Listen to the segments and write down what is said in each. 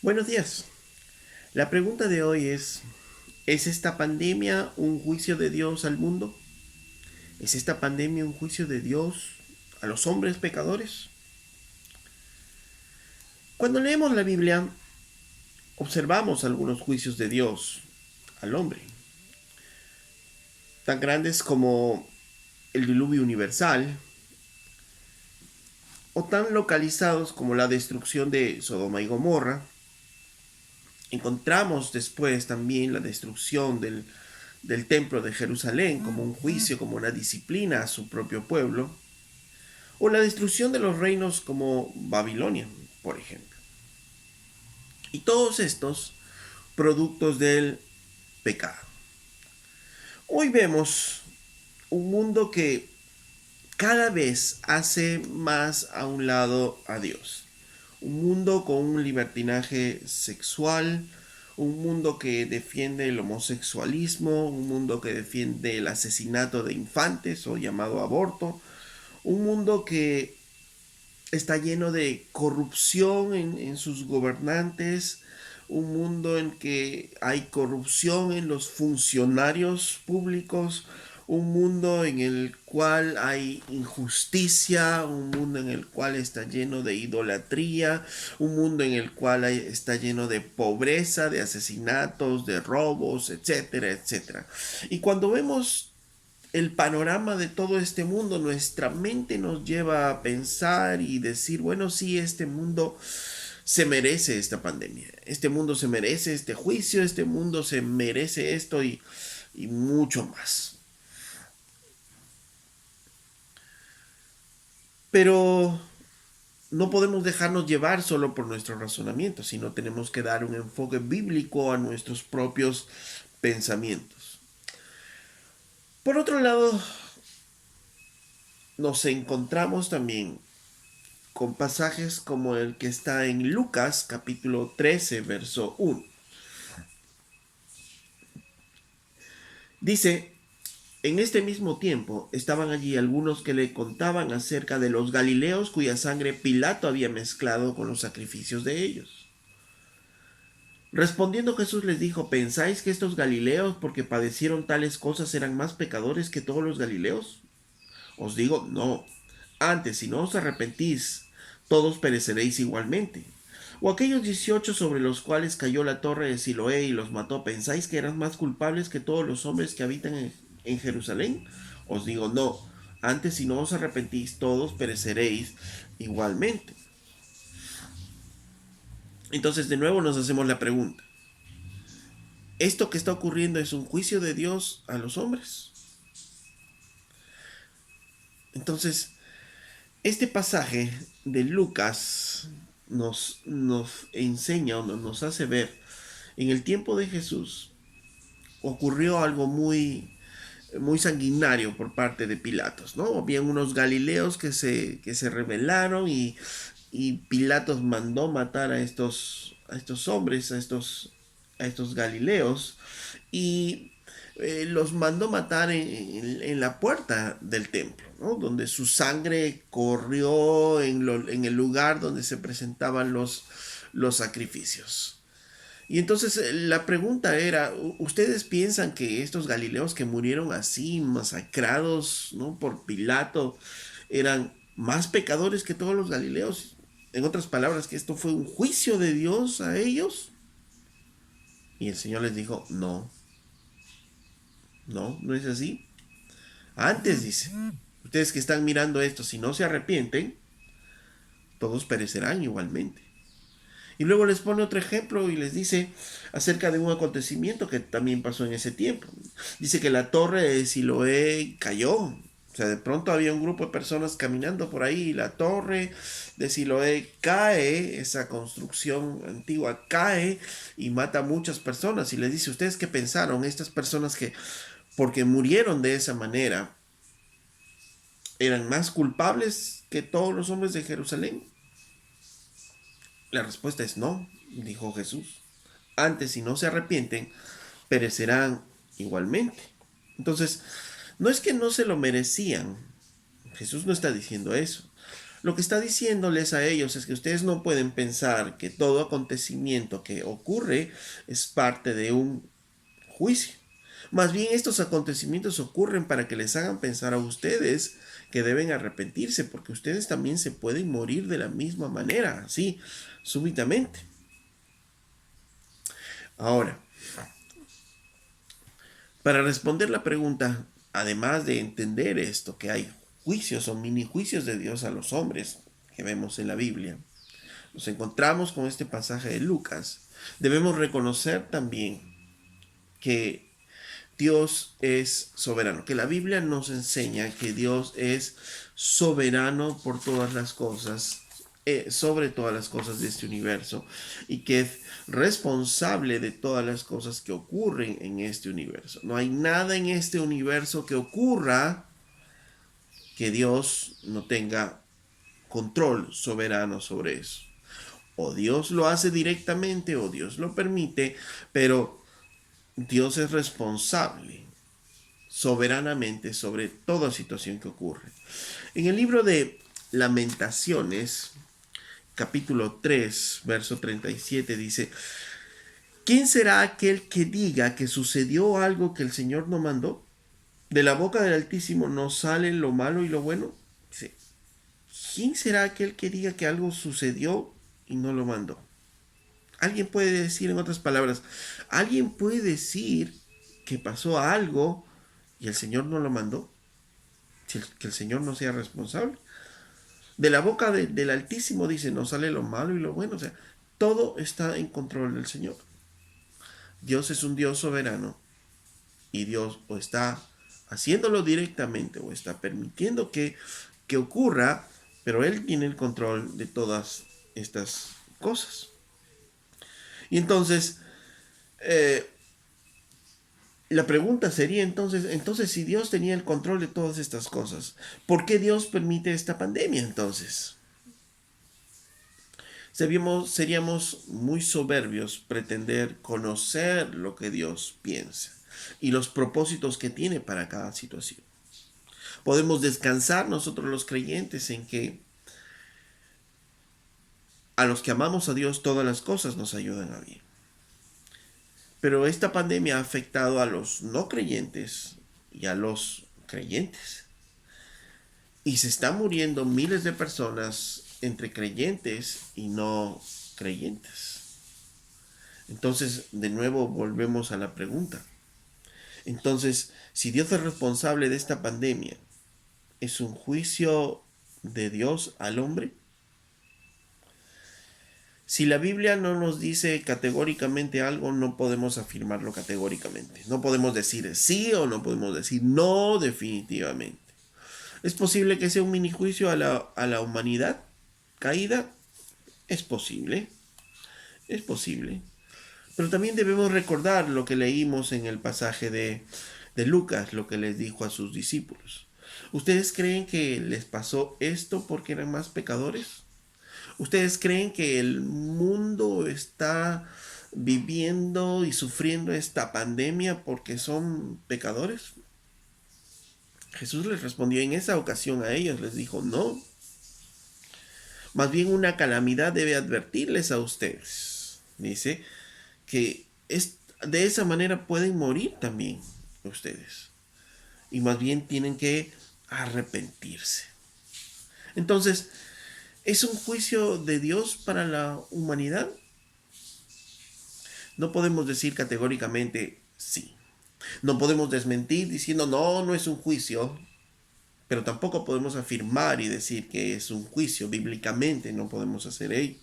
Buenos días. La pregunta de hoy ¿es esta pandemia un juicio de Dios al mundo? ¿Es esta pandemia un juicio de Dios a los hombres pecadores? Cuando leemos la Biblia, observamos algunos juicios de Dios al hombre, tan grandes como el diluvio universal, o tan localizados como la destrucción de Sodoma y Gomorra. Encontramos después también la destrucción del templo de Jerusalén como un juicio, como una disciplina a su propio pueblo, o la destrucción de los reinos como Babilonia, por ejemplo. Y todos estos productos del pecado. Hoy vemos un mundo que cada vez hace más a un lado a Dios. Un mundo con un libertinaje sexual, un mundo que defiende el homosexualismo, un mundo que defiende el asesinato de infantes o llamado aborto, un mundo que está lleno de corrupción en sus gobernantes, un mundo en que hay corrupción en los funcionarios públicos, un mundo en el cual hay injusticia, un mundo en el cual está lleno de idolatría, un mundo en el cual está lleno de pobreza, de asesinatos, de robos, etcétera, etcétera. Y cuando vemos el panorama de todo este mundo, nuestra mente nos lleva a pensar y decir, bueno, sí, este mundo se merece esta pandemia, este mundo se merece este juicio, este mundo se merece esto y mucho más. Pero no podemos dejarnos llevar solo por nuestro razonamiento, sino tenemos que dar un enfoque bíblico a nuestros propios pensamientos. Por otro lado, nos encontramos también con pasajes como el que está en Lucas capítulo 13, verso 1. Dice, en este mismo tiempo estaban allí algunos que le contaban acerca de los galileos cuya sangre Pilato había mezclado con los sacrificios de ellos. Respondiendo Jesús les dijo, ¿pensáis que estos galileos, porque padecieron tales cosas, eran más pecadores que todos los galileos? Os digo, no. Antes, si no os arrepentís, todos pereceréis igualmente. O aquellos 18 sobre los cuales cayó la torre de Siloé y los mató, ¿pensáis que eran más culpables que todos los hombres que habitan en Jerusalén? Os digo, no. Antes, si no os arrepentís, todos pereceréis igualmente. Entonces, de nuevo nos hacemos la pregunta. ¿Esto que está ocurriendo es un juicio de Dios a los hombres? Entonces, este pasaje de Lucas nos enseña o nos hace ver, en el tiempo de Jesús ocurrió algo muy sanguinario por parte de Pilatos, ¿no? Habían unos galileos que se rebelaron y Pilatos mandó matar a estos hombres, a estos galileos, y los mandó matar en la puerta del templo, ¿no? Donde su sangre corrió en el lugar donde se presentaban los sacrificios. Y entonces la pregunta era, ¿ustedes piensan que estos galileos que murieron así, masacrados, ¿no?, por Pilato, eran más pecadores que todos los galileos? En otras palabras, que esto fue un juicio de Dios a ellos. Y el Señor les dijo, no, no, no es así. Antes dice, ustedes que están mirando esto, si no se arrepienten, todos perecerán igualmente. Y luego les pone otro ejemplo y les dice acerca de un acontecimiento que también pasó en ese tiempo. Dice que la torre de Siloé cayó. O sea, de pronto había un grupo de personas caminando por ahí y la torre de Siloé cae, esa construcción antigua cae y mata a muchas personas. Y les dice, ¿ustedes qué pensaron? Estas personas que, porque murieron de esa manera, eran más culpables que todos los hombres de Jerusalén. La respuesta es no, dijo Jesús. Antes, si no se arrepienten, perecerán igualmente. Entonces, no es que no se lo merecían. Jesús no está diciendo eso. Lo que está diciéndoles a ellos es que ustedes no pueden pensar que todo acontecimiento que ocurre es parte de un juicio. Más bien estos acontecimientos ocurren para que les hagan pensar a ustedes que deben arrepentirse, porque ustedes también se pueden morir de la misma manera, así, súbitamente. Ahora, para responder la pregunta, además de entender esto, que hay juicios o mini juicios de Dios a los hombres que vemos en la Biblia, nos encontramos con este pasaje de Lucas. Debemos reconocer también que Dios es soberano, que la Biblia nos enseña que Dios es soberano por todas las cosas, sobre todas las cosas de este universo, y que es responsable de todas las cosas que ocurren en este universo. No hay nada en este universo que ocurra que Dios no tenga control soberano sobre eso. O Dios lo hace directamente o Dios lo permite, pero Dios es responsable soberanamente sobre toda situación que ocurre. En el libro de Lamentaciones, capítulo 3, verso 37, dice: ¿quién será aquel que diga que sucedió algo que el Señor no mandó? De la boca del Altísimo no sale lo malo y lo bueno. Dice, ¿quién será aquel que diga que algo sucedió y no lo mandó? Alguien puede decir, en otras palabras, alguien puede decir que pasó algo y el Señor no lo mandó, que el Señor no sea responsable. De la boca del Altísimo, dice, no sale lo malo y lo bueno. O sea, todo está en control del Señor. Dios es un Dios soberano y Dios o está haciéndolo directamente o está permitiendo que ocurra, pero Él tiene el control de todas estas cosas. Y entonces, la pregunta sería entonces si Dios tenía el control de todas estas cosas, ¿por qué Dios permite esta pandemia entonces? Seríamos muy soberbios pretender conocer lo que Dios piensa y los propósitos que tiene para cada situación. Podemos descansar nosotros los creyentes en que a los que amamos a Dios todas las cosas nos ayudan a bien. Pero esta pandemia ha afectado a los no creyentes y a los creyentes. Y se están muriendo miles de personas entre creyentes y no creyentes. Entonces, de nuevo volvemos a la pregunta. Entonces, si Dios es responsable de esta pandemia, ¿es un juicio de Dios al hombre? Si la Biblia no nos dice categóricamente algo, no podemos afirmarlo categóricamente. No podemos decir sí o no podemos decir no definitivamente. ¿Es posible que sea un mini juicio a la humanidad caída? Es posible. Es posible. Pero también debemos recordar lo que leímos en el pasaje de Lucas, lo que les dijo a sus discípulos. ¿Ustedes creen que les pasó esto porque eran más pecadores? ¿Ustedes creen que el mundo está viviendo y sufriendo esta pandemia porque son pecadores? Jesús les respondió en esa ocasión a ellos, les dijo, no. Más bien una calamidad debe advertirles a ustedes. Dice que de esa manera pueden morir también ustedes. Y más bien tienen que arrepentirse. Entonces, ¿es un juicio de Dios para la humanidad? No podemos decir categóricamente sí. No podemos desmentir diciendo no, no es un juicio. Pero tampoco podemos afirmar y decir que es un juicio. Bíblicamente no podemos hacer ello.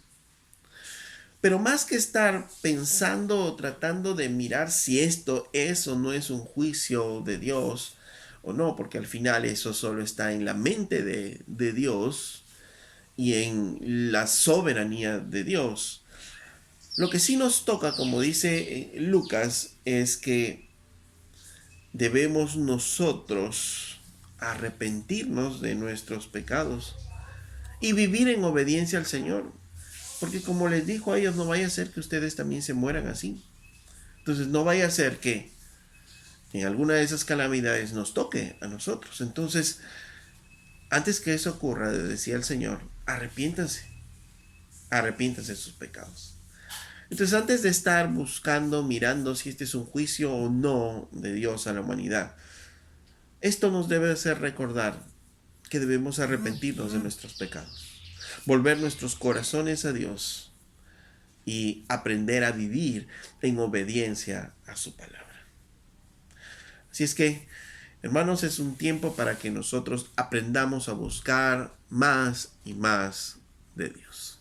Pero más que estar pensando o tratando de mirar si esto es o no es un juicio de Dios o no, porque al final eso solo está en la mente de Dios y en la soberanía de Dios. Lo que sí nos toca, como dice Lucas, es que debemos nosotros arrepentirnos de nuestros pecados y vivir en obediencia al Señor. Porque como les dijo a ellos, no vaya a ser que ustedes también se mueran así. Entonces no vaya a ser que en alguna de esas calamidades nos toque a nosotros. Entonces Antes que eso ocurra, decía el Señor, arrepiéntanse de sus pecados. Entonces, antes de estar buscando, mirando si este es un juicio o no de Dios a la humanidad, esto nos debe hacer recordar que debemos arrepentirnos de nuestros pecados, volver nuestros corazones a Dios y aprender a vivir en obediencia a su palabra. Así es que, hermanos, es un tiempo para que nosotros aprendamos a buscar más y más de Dios.